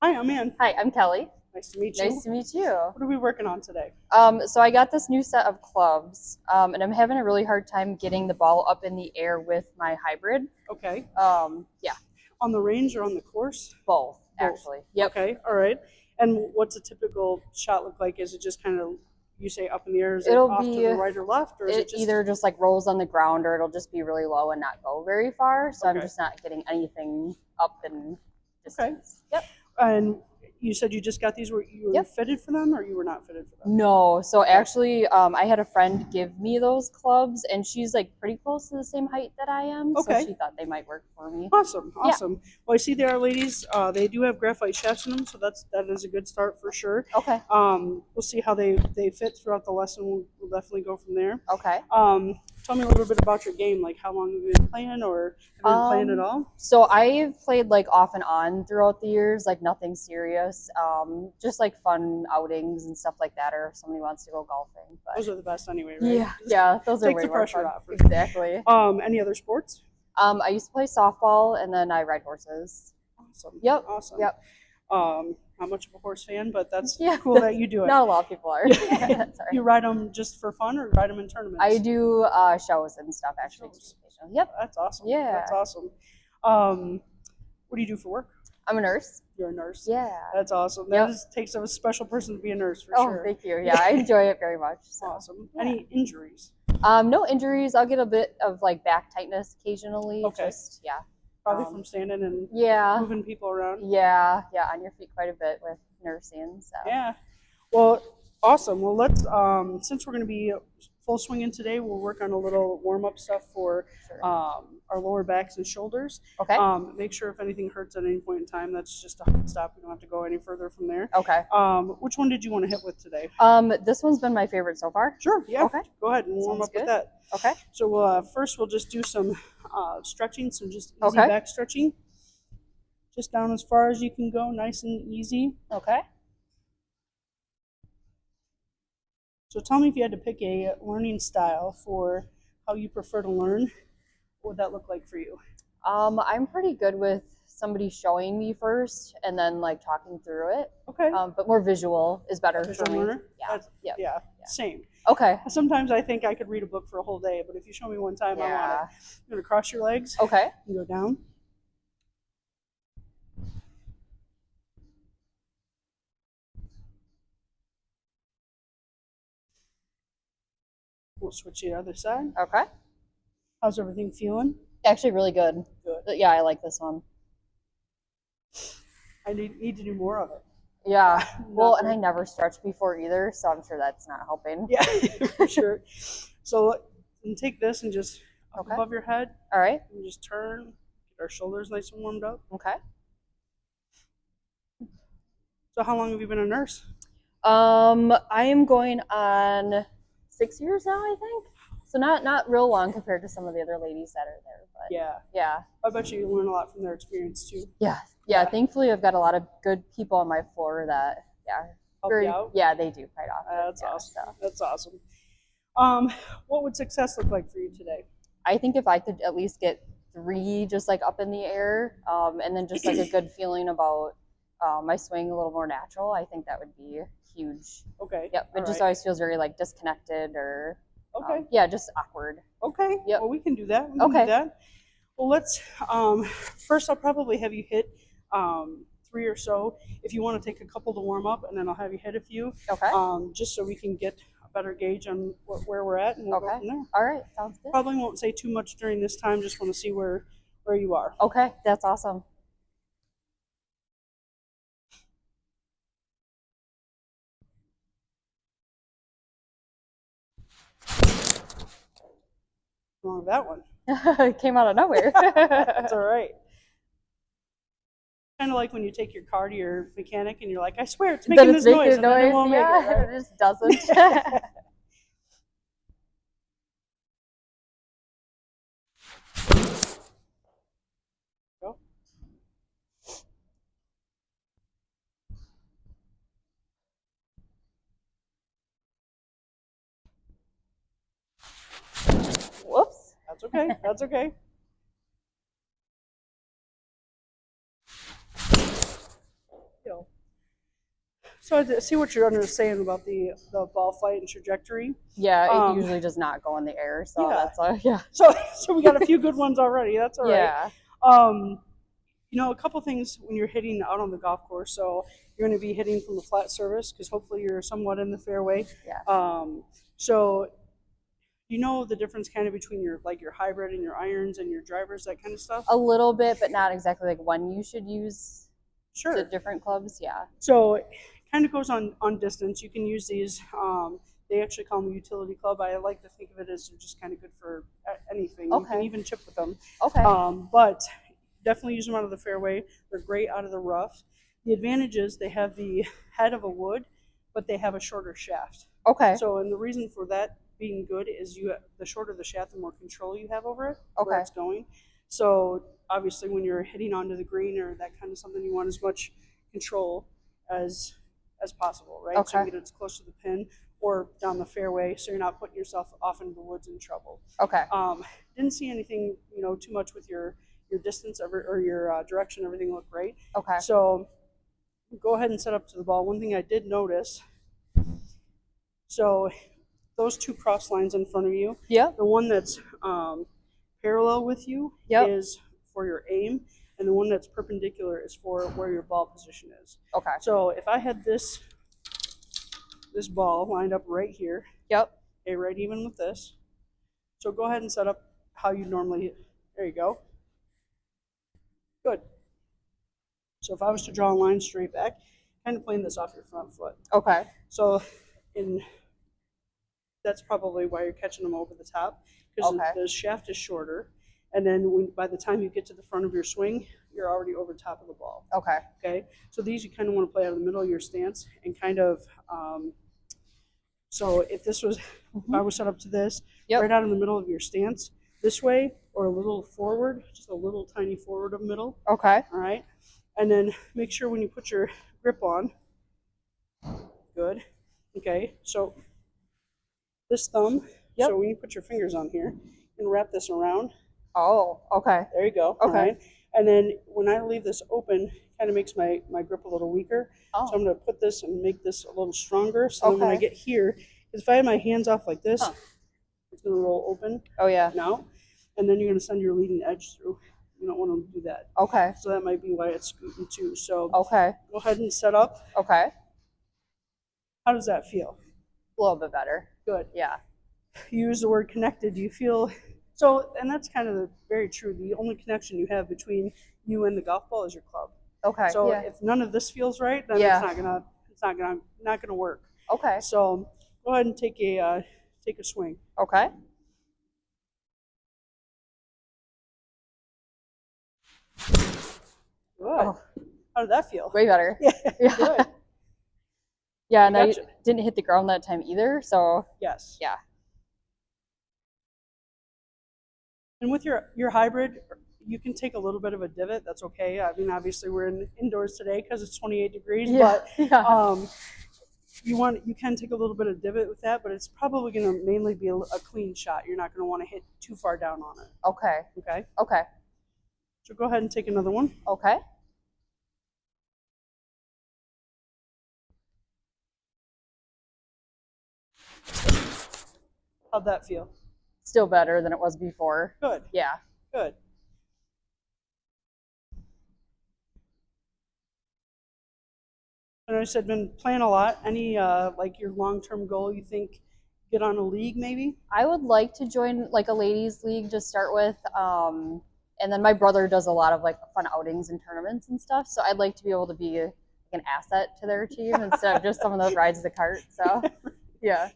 Hi, I'm Ann. Hi, I'm Kelly. Nice to meet Nice you. to meet you. What are we working on today? So I got this new set of clubs, and I'm having a really hard time getting the ball up in the air with my hybrid. Okay. Yeah, On the range or on the course? both Both. actually. Yep. Okay, all right. And what's a typical shot look like? Is it just kind of, you say up in the air, is it It'll off to be the right or left, or is it it just, either just like rolls on the ground or it'll just be really low and not go very far. So I'm okay, just not getting anything up in okay. distance. Yep. And you said you just got these, were you were Yep. fitted for them or you were not fitted for them? No, so Okay. actually, I had a friend give me those clubs, and she's like pretty close to the same height that I am, so Okay. she thought they might work for me. Awesome, Yeah. awesome. Well, I see there are ladies. They do have graphite shafts in them, so that is a good start for sure. Okay. We'll see how they fit throughout the lesson. We'll definitely go from there. Okay. Tell me a little bit about your game. Like, how long have you been playing, or have you been playing at all? So I've played like off and on throughout the years, like nothing serious. Just like fun outings and stuff like that, or if somebody wants to go golfing. But Those are the best anyway, right? yeah, yeah, those are Take way the more pressure fun. off. Exactly. Any other sports? I used to play softball and then I ride horses. Awesome. Yep. Awesome. Yep. Not much of a horse fan, but that's Yeah. cool that you do it. Not a lot of people are. That's all You right. ride them just for fun, or ride them in tournaments? I do shows and stuff actually. Shows. Yep. That's awesome. Yeah. That's awesome. What do you do for work? I'm a nurse. You're a nurse. Yeah. That's awesome. Yep. Takes a special person to be a nurse for Oh, sure. thank you. Yeah, I enjoy it very much. So. Awesome. Yeah. Any injuries? No injuries. I'll get a bit of like back tightness occasionally. Okay. Just yeah. Probably from standing and Yeah. moving people around. Yeah, on your feet quite a bit with nursing. So Yeah. Well, awesome. Well, let's since we're going to be full swinging today, we'll work on a little warm up stuff for sure. our lower backs and shoulders. Okay. Make sure if anything hurts at any point in time, that's just a hard stop. We don't have to go any further from there. Okay. Which one did you want to hit with today? This one's been my favorite so far. Sure. Yeah. Okay. Go ahead and warm Sounds up with good. that. Okay. So first, we'll just do some stretching, some just easy Okay. back stretching. Just down as far as you can go, nice and easy. Okay. So tell me if you had to pick a learning style for how you prefer to learn, what would that look like for you? I'm pretty good with somebody showing me first and then like talking through it. Okay. But more visual is better Visual for me. learner? Yeah. Yep. Yeah. Same. Okay. Sometimes I think I could read a book for a whole day, but if you show me one time, I want Yeah. it. You're going to cross your legs Okay. and go down. We'll switch to the other side. Okay. How's everything feeling? Actually, really good. Good. But yeah, I like this one. I need to do more of it. Yeah. Well, Not and I very- never stretched before either, so I'm sure that's not helping. Yeah, for sure. So and take this and just up Okay. above your head All right. and just turn. Get our shoulders nice and warmed up. Okay. So how long have you been a nurse? I am going on 6 years now, I think. So not real long compared to some of the other ladies that are there, but Yeah. yeah. I bet you learn a lot from their experience too. Yeah. Yeah. Thankfully, I've got a lot of good people on my floor that Help you out? yeah, they do quite often. That's yeah, awesome. so. That's awesome. What would success look like for you today? I think if I could at least get 3 just like up in the air, and then just like a good feeling about my swing a little more natural, I think that would be huge. Okay. Yep. It All just right. always feels very like disconnected or Okay. yeah, just awkward. Okay. Yep. Well, we can do that. We can Okay. do that. Well, let's. First, I'll probably have you hit 3 or so. If you want to take a couple to warm up, and then I'll have you hit a few, Okay. just so we can get a better gauge on where we're at, and we'll go Okay. from there. All right. Sounds good. Probably won't say too much during this time. Just want to see where you are. Okay. That's awesome. Wrong with that one. It came out of nowhere. That's all right. Kind of like when you take your car to your mechanic and you're like, I swear it's making Then this it's noise, making and then it noise. won't make it, Yeah, right? it just doesn't. Go. Whoops. That's okay. That's okay. Go. So I see what you're saying about the ball flight and trajectory. Yeah, it Um, usually does not go in the air, so Yeah. that's all. Yeah. So we got a few good ones already. That's all right. Yeah. A couple things when you're hitting out on the golf course. So you're going to be hitting from the flat surface because hopefully you're somewhat in the fairway. Yeah. So the difference kind of between your hybrid and your irons and your drivers, that kind of stuff. A little bit, but not exactly like when you should use Sure. the different clubs. Yeah. So it kind of goes on distance. You can use these. They actually call them a utility club. I like to think of it as they're just kind of good for anything. You can Okay. even chip with them. Okay. But definitely use them out of the fairway. They're great out of the rough. The advantage is they have the head of a wood, but they have a shorter shaft. Okay. So, and the reason for that being good is the shorter the shaft, the more control you have over it, where Okay. it's going. So obviously when you're hitting onto the green or that kind of something, you want as much control as possible, right? So you Okay. get it as close to the pin or down the fairway, so you're not putting yourself off into the woods in trouble. Okay. Didn't see anything, too much with your distance or your direction. Everything looked great. Okay. So go ahead and set up to the ball. One thing I did notice, so those two cross lines in front of you, Yep. the one that's parallel with you Yep. is for your aim, and the one that's perpendicular is for where your ball position is. Okay. So if I had this ball lined up right here, Yep. okay, right even with this. So go ahead and set up how you normally. There you go. Good. So if I was to draw a line straight back, kind of playing this off your front foot. Okay. So that's probably why you're catching them over the top, because Okay. the shaft is shorter, and then by the time you get to the front of your swing, you're already over top of the ball. Okay. Okay, so these you kind of want to play out of the middle of your stance and kind of. So if I was set up to this, Yep. right out in the middle of your stance, this way or a little forward, just a little tiny forward of middle. Okay. All right, and then make sure when you put your grip on. Good. Okay, so this thumb. Yep. So when you put your fingers on here and wrap this around, Oh. Okay. there you go. Okay. All right. And then when I leave this open, kind of makes my grip a little weaker. Oh. So I'm going to put this and make this a little stronger. So then when I Okay. get here, because if I had my hands off like this, Huh. it's going to roll open Oh yeah. now, and then you're going to send your leading edge through. You don't want to do that. Okay. So that might be why it's scooting too. So Okay. go ahead and set up. Okay. How does that feel? A little bit better. Good. Yeah. You use the word connected. Do you feel so? And that's kind of very true. The only connection you have between you and the golf ball is your club. Okay. So yeah. if none of this feels right, then Yeah. it's not gonna work. Okay. So go ahead and take a swing. Okay. Good. Oh. How did that feel? Way better. Yeah. Yeah. Good. Yeah, and Gotcha. I didn't hit the ground that time either, so Yes. yeah. And with your hybrid, you can take a little bit of a divot. That's okay. I mean, obviously we're indoors today because it's 28 degrees, Yeah. but you can take a little bit of divot with that, but it's probably going to mainly be a clean shot. You're not going to want to hit too far down on it. Okay. Okay. Okay. So go ahead and take another one. Okay. How'd that feel? Still better than it was before. Good. Yeah. Good. I know you said been playing a lot. Any like your long-term goal you think get on a league maybe? I would like to join like a ladies league to start with. And then my brother does a lot of like fun outings and tournaments and stuff. So I'd like to be able to be an asset to their team instead of just someone that rides the cart. So yeah.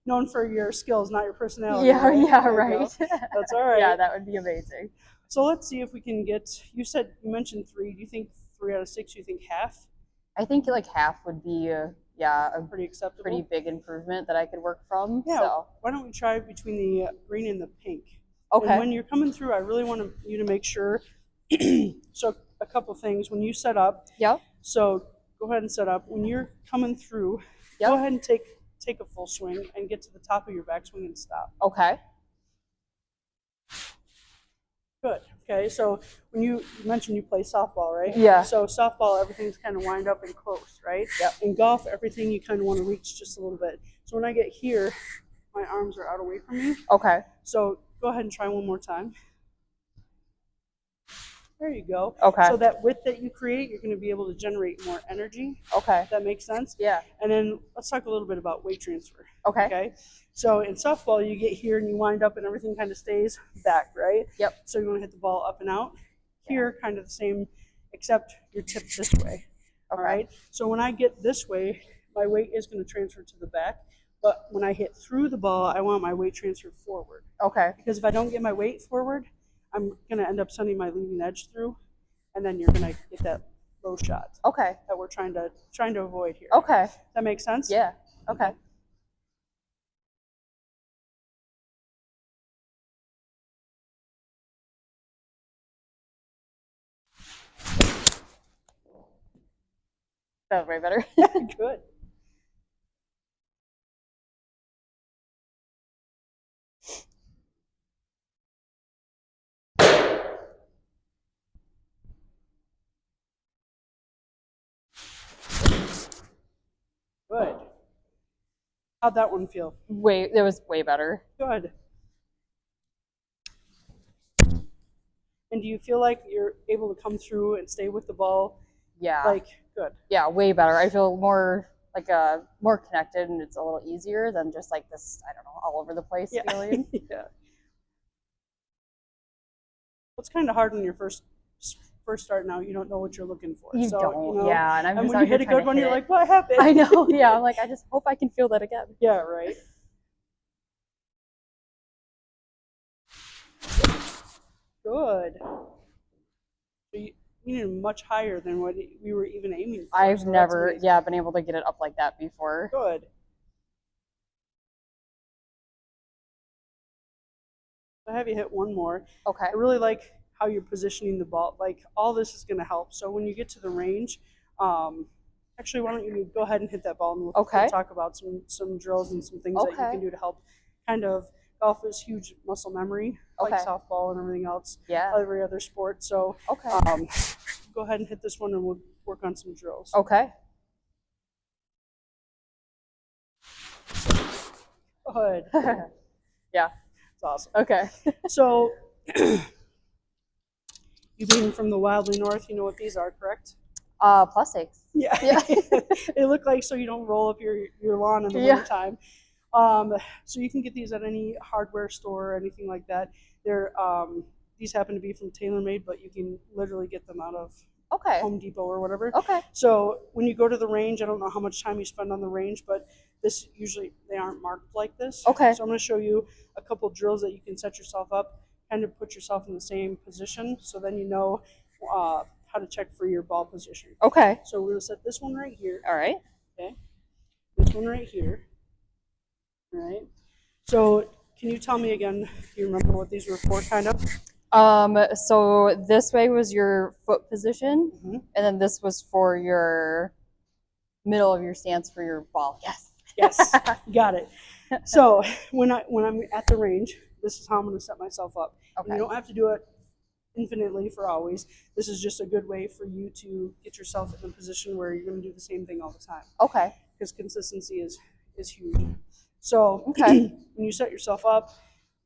Known for your skills, not your personality. Yeah, right? yeah, There you right. go. That's all right. Yeah, that would be amazing. So let's see if we can get. You mentioned 3. Do you think 3 out of 6? You think half? I think like half would be a Pretty acceptable. pretty big improvement that I could work from. Yeah. So Why don't we try between the green and the pink? okay. And when you're coming through, I really want you to make sure. So a couple things when you set up. Yep. So go ahead and set up. When you're coming through, Yep. go ahead and take a full swing and get to the top of your backswing and stop. Okay. Good. Okay, so when you mentioned you play softball, right? Yeah. So softball, everything's kind of wind up and close, right? Yep. In golf, everything you kind of want to reach just a little bit. So when I get here, my arms are out away from me. Okay. So go ahead and try one more time. There you go. Okay. So that width that you create, you're going to be able to generate more energy. Okay. If that makes sense? Yeah. And then let's talk a little bit about weight transfer. Okay. Okay. So in softball, you get here and you wind up and everything kind of stays back, right? Yep. So you want to hit the ball up and out. Here, kind of the same, except you're tipped this way. All right. So when I get this way, my weight is going to transfer to the back. But when I hit through the ball, I want my weight transferred forward. Okay. Because if I don't get my weight forward, I'm going to end up sending my leading edge through, and then you're going to get that low shot Okay. that we're trying to avoid here. Okay. That makes sense? Yeah. Okay. That was way better. Good. Good. How'd that one feel? It was way better. Good. And do you feel like you're able to come through and stay with the ball? Yeah. Like, good. Yeah, way better. I feel more like more connected, and it's a little easier than just like this, I don't know, all over the place feeling. Yeah. It's kind of hard when you're first starting out. You don't know what you're looking for. You so, don't. You know, Yeah, and I'm and just when you hit a good one, you're like, what happened? I know. Yeah, I'm like, I just hope I can feel that again. Yeah, right. Good. So you need much higher than what we were even aiming for. I've so never, been able to get it up like that before. Good. I'll have you hit one more. Okay. I really like how you're positioning the ball. Like, all this is going to help. So when you get to the range, actually, why don't you go ahead and hit that ball, and we'll talk about some drills and some things that you can do to help kind of. Golf is huge muscle memory, like softball and everything else. Yeah. Every other sport. So go ahead and hit this one, and we'll work on some drills. Okay. Good. Yeah. It's awesome. Okay. So, you being from the wildly north, you know what these are, correct? +6. Yeah. They look like so you don't roll up your lawn in the wintertime. So you can get these at any hardware store or anything like that. They're these happen to be from TaylorMade, but you can literally get them out of Home Depot or whatever. Okay. So when you go to the range, I don't know how much time you spend on the range, but this usually they aren't marked like this. Okay. So I'm going to show you a couple drills that you can set yourself up, kind of put yourself in the same position, so then you know how to check for your ball position. Okay. So we're going to set this one right here. All right. Okay. This one right here. All right. So can you tell me again, do you remember what these were for, kind of? So this way was your foot position, Mhm. and then this was for your middle of your stance for your ball. Yes. Yes, got it. So when I'm at the range, this is how I'm going to set myself up. Okay. And you don't have to do it infinitely for always. This is just a good way for you to get yourself in a position where you're going to do the same thing all the time. Okay. Because consistency is huge. So Okay. when you set yourself up,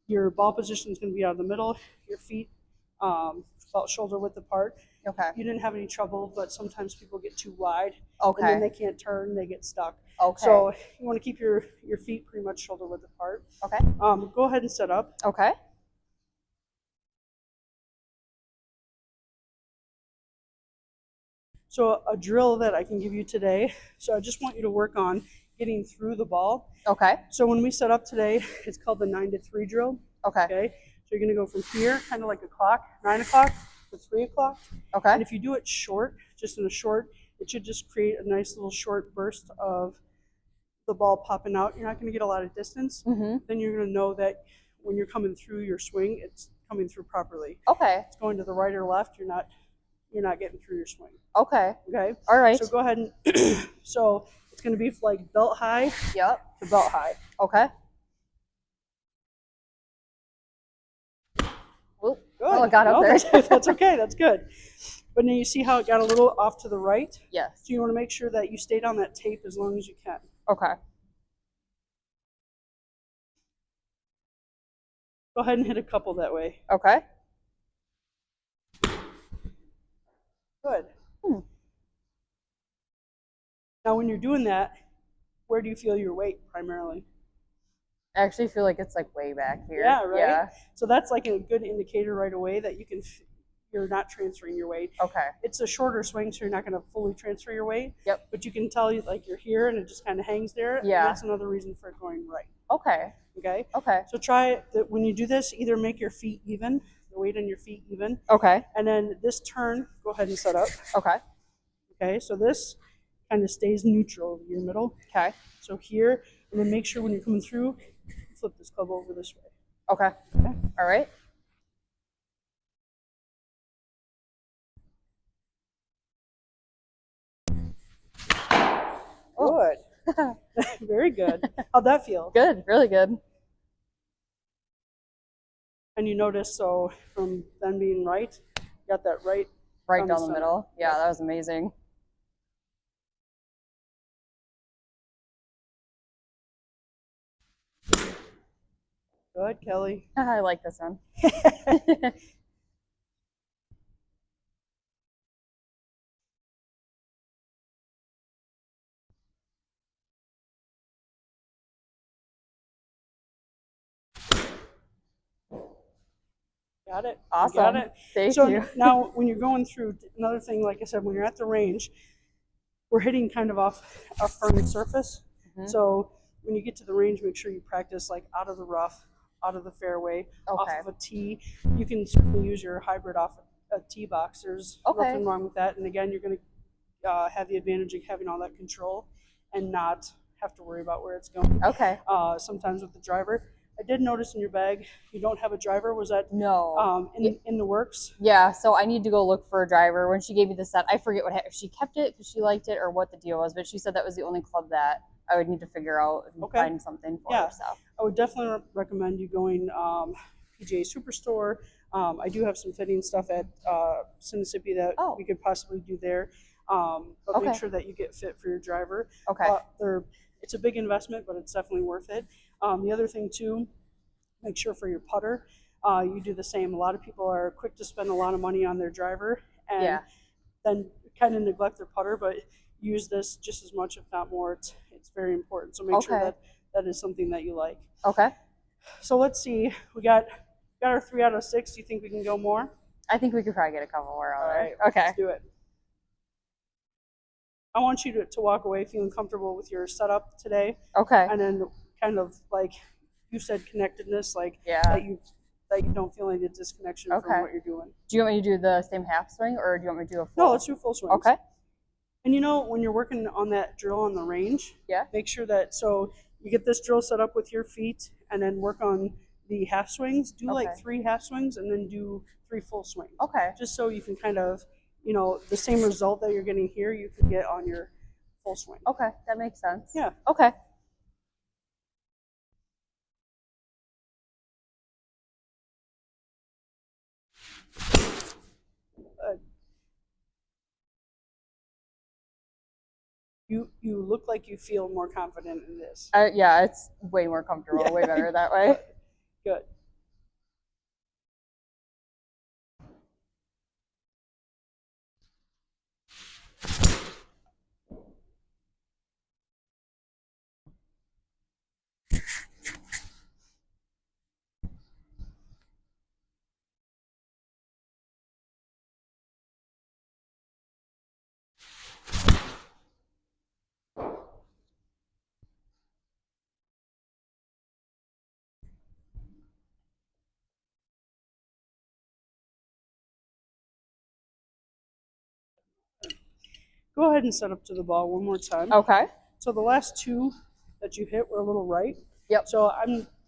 your ball position is going to be out of the middle, your feet about shoulder width apart. Okay. You didn't have any trouble, but sometimes people get too wide. Okay. And then they can't turn, they get stuck. Okay. So you want to keep your feet pretty much shoulder width apart. Okay. Go ahead and set up. Okay. So a drill that I can give you today. So I just want you to work on getting through the ball. Okay. So when we set up today, it's called the 9 to 3 drill. Okay. Okay. So you're going to go from here, kind of like a clock, 9 o'clock to 3 o'clock. Okay. And if you do it short, just in a short, it should just create a nice little short burst of the ball popping out. You're not going to get a lot of distance. Mm-hmm. Then you're going to know that when you're coming through your swing, it's coming through properly. Okay. It's going to the right or left. You're not getting through your swing. Okay. Okay. All right. So go ahead and so it's going to be like belt high Yep. to belt high. Okay. Whoop. Good. Oh, it got up there. That's okay. That's good. But now you see how it got a little off to the right? Yes. So you want to make sure that you stay on that tape as long as you can. Okay. Go ahead and hit a couple that way. Okay. Good. Now when you're doing that, where do you feel your weight primarily? I actually feel like it's like way back here. Yeah, right? Yeah. So that's like a good indicator right away that you're not transferring your weight. Okay. It's a shorter swing, so you're not going to fully transfer your weight. Yep. But you can tell like you're here and it just kind of hangs there. Yeah. And that's another reason for it going right. Okay. Okay. Okay. So try that when you do this, either make your feet even, the weight on your feet even, Okay. and then this turn, go ahead and set up. Okay. Okay. So this kind of stays neutral, your middle. Okay. So here, and then make sure when you're coming through, flip this club over this way. Okay. All right. Good. Very good. How'd that feel? Good. Really good. And you notice, so from them being right, you got that right. Right Down the down the center. middle. Yeah, that was amazing. Good, Kelly. I like this one. Got it. Awesome. Got it. Thank So you. now when you're going through, another thing, like I said, when you're at the range, we're hitting kind of off a firm surface. Mhm. So when you get to the range, make sure you practice like out of the rough, out of the fairway, off Okay. of a tee. You can certainly use your hybrid off a tee box. There's Okay. nothing wrong with that. And again, you're going to have the advantage of having all that control and not have to worry about where it's going. Okay. Sometimes with the driver, I did notice in your bag you don't have a driver. Was that No. in the works? Yeah, so I need to go look for a driver. When she gave me the set, I forget if she kept it because she liked it or what the deal was, but she said that was the only club that I would need to figure out and Okay. find something for Yeah. her. So I would definitely recommend you going PGA Superstore. I do have some fitting stuff at Mississippi that Oh. we could possibly do there. But Okay. make sure that you get fit for your driver. okay. It's a big investment, but it's definitely worth it. The other thing too, make sure for your putter, you do the same. A lot of people are quick to spend a lot of money on their driver and Yeah. then kind of neglect their putter, but use this just as much, if not more. It's very important. So make sure Okay. that that is something that you like. Okay. So let's see. We got our 3 out of 6. Do you think we can go more? I think we could probably get a couple more out All there. right. Okay. Let's do it. I want you to walk away feeling comfortable with your setup today, Okay. and then kind of like you said, connectedness, like Yeah. that you don't feel any disconnection Okay. from what you're doing. Do you want me to do the same half swing or do you want me to do a full? No, let's do full swings. Okay. And you know, when you're working on that drill on the range, Yeah. make sure that so you get this drill set up with your feet, and then work on the half swings. Do like Okay. 3 half swings, and then do 3 full swings. Okay. Just so you can kind of, the same result that you're getting here, you can get on your full swing. Okay. That makes sense. Yeah. Okay. You look like you feel more confident in this. Yeah, it's way more comfortable, Yeah. way better that way. Good. Go ahead and set up to the ball one more time. Okay. So the last 2 that you hit were a little right. Yep. So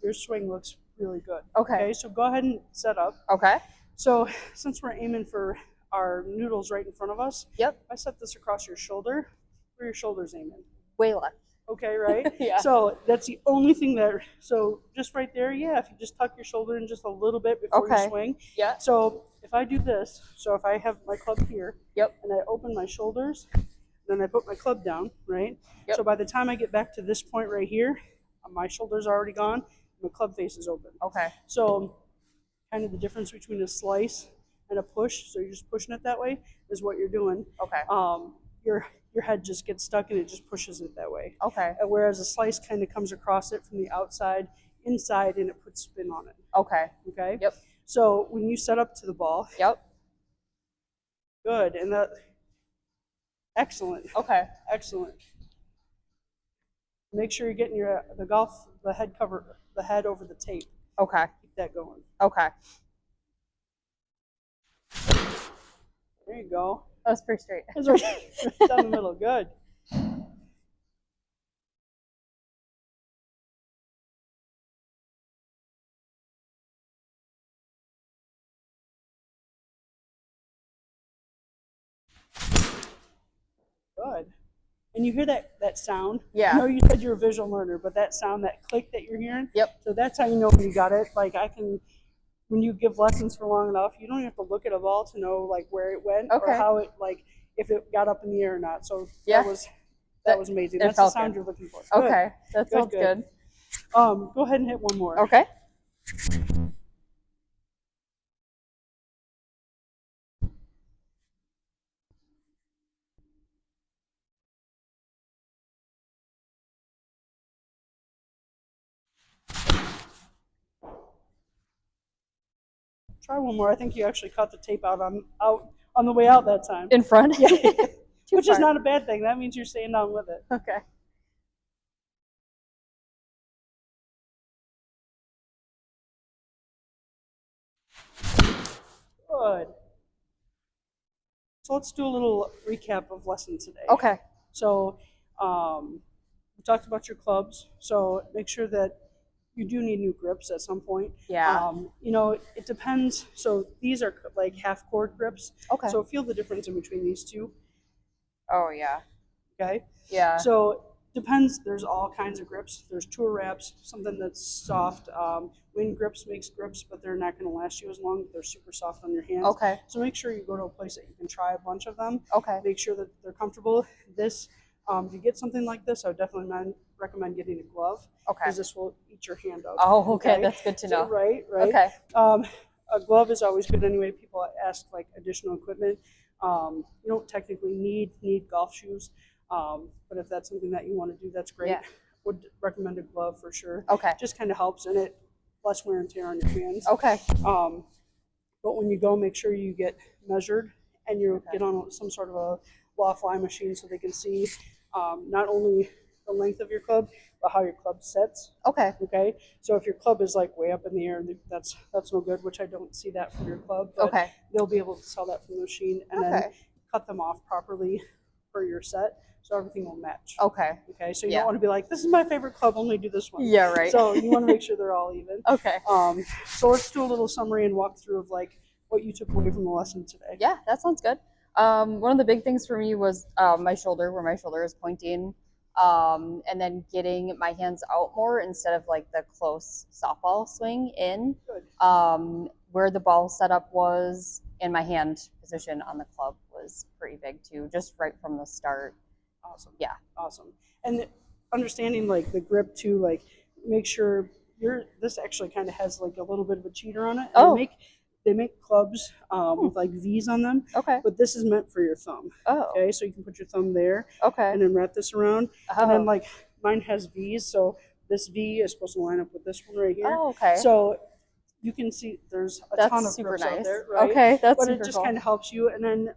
your swing looks really good. Okay. So go ahead and set up. Okay. So since we're aiming for our noodles right in front of us, Yep. if I set this across your shoulder, where your shoulder's aiming. Way left. Okay, right? Yeah. So that's the only thing that, so just right there, yeah, if you just tuck your shoulder in just a little bit before you Okay. swing. Yeah. So if I do this, so if I have my club here, Yep. and I open my shoulders, then I put my club down, right? Yep. So by the time I get back to this point right here, my shoulders are already gone, my club face is open. Okay. So kind of the difference between a slice and a push, so you're just pushing it that way, is what you're doing. Okay. Your head just gets stuck and it just pushes it that way. Okay. Whereas a slice kind of comes across it from the outside, inside, and it puts spin on it. Okay. Okay? Yep. So when you set up to the ball, Yep. good, and that, excellent, Okay. excellent. Make sure you're getting the head over the tape. Okay. Keep that going. Okay. There you go. That was pretty straight. It's right down the middle. Good. Good. And you hear that sound? Yeah. I know you said you're a visual learner, but that sound, that click that you're hearing? Yep. So that's how you know when you got it. Like when you give lessons for long enough, you don't have to look at a ball to know like where it went Okay. or how it, like if it got up in the air or not. So Yeah. that was amazing. It That's the felt sound good. you're looking for. Good. Okay. That Good, sounds good. good. Go ahead and hit one more. Okay. Try one more. I think you actually cut the tape out on the way out that time. In front? Yeah. Too Which far. is not a bad thing. That means you're staying down with it. Okay. Good. So let's do a little recap of lesson today. Okay. So we talked about your clubs. So make sure that you do need new grips at some point. Yeah. It depends. So these are like half cord grips. Okay. So feel the difference in between these two. Oh, yeah. Okay. Yeah. So depends. There's all kinds of grips. There's tour wraps, something that's soft. Wind grips makes grips, but they're not going to last you as long. They're super soft on your hands. Okay. So make sure you go to a place that you can try a bunch of them. Okay. Make sure that they're comfortable. If you get something like this, I would definitely recommend getting a glove. Okay. Because this will eat your hand up. Oh, okay. That's good to know. So, right. Okay. A glove is always good anyway. People ask like additional equipment. You don't technically need golf shoes, but if that's something that you want to do, that's great. Yeah. Would recommend a glove for sure. Okay. Just kind of helps, and it less wear and tear on your hands. Okay. But when you go, make sure you get measured and you Okay. get on some sort of a law fly machine so they can see not only the length of your club, but how your club sets. Okay. Okay, so if your club is like way up in the air, that's no good. Which I don't see that from your club. But Okay. they'll be able to sell that from the machine and then Okay. cut them off properly for your set, so everything will match. Okay. Okay, so you Yeah. don't want to be like, this is my favorite club, only do this one. Yeah, right. So you want to make sure they're all even. Okay. So let's do a little summary and walkthrough of like what you took away from the lesson today. Yeah, that sounds good. One of the big things for me was my shoulder, where my shoulder is pointing, and then getting my hands out more instead of like the close softball swing in. Good. Where the ball setup was and my hand position on the club was pretty big too, just right from the start. Awesome. Yeah. Awesome. And understanding like the grip too, like make sure this actually kind of has like a little bit of a cheater on it. Oh. They make clubs with like V's on them, Okay. but this is meant for your thumb. Oh. Okay, so you can put your thumb there Okay. and then wrap this around. Oh. And then like mine has V's, so this V is supposed to line up with this one right here. Oh, okay. So you can see there's a ton of That's super grips out nice. there, right? Okay, that's But super it just cool. kind of helps you. And then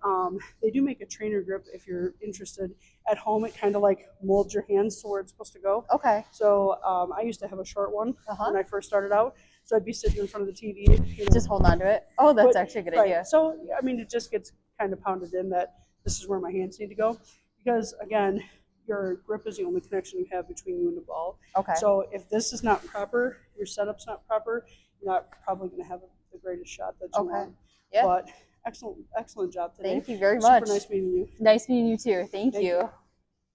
they do make a trainer grip if you're interested. At home, it kind of like molds your hands to where it's supposed to go. Okay. So I used to have a short one Uh-huh. when I first started out. So I'd be sitting in front of the TV. Just hold on to it. Oh, that's But- actually a good right. idea. So, I mean, it just gets kind of pounded in that this is where my hands need to go. Because, again, your grip is the only connection you have between you and the ball. Okay. So if this is not proper, your setup's not proper, you're not probably going to have the greatest shot that you Okay. want. Yeah. But excellent job today. Thank you very Super much. nice meeting you. Nice meeting you too. Thank Thank you. you.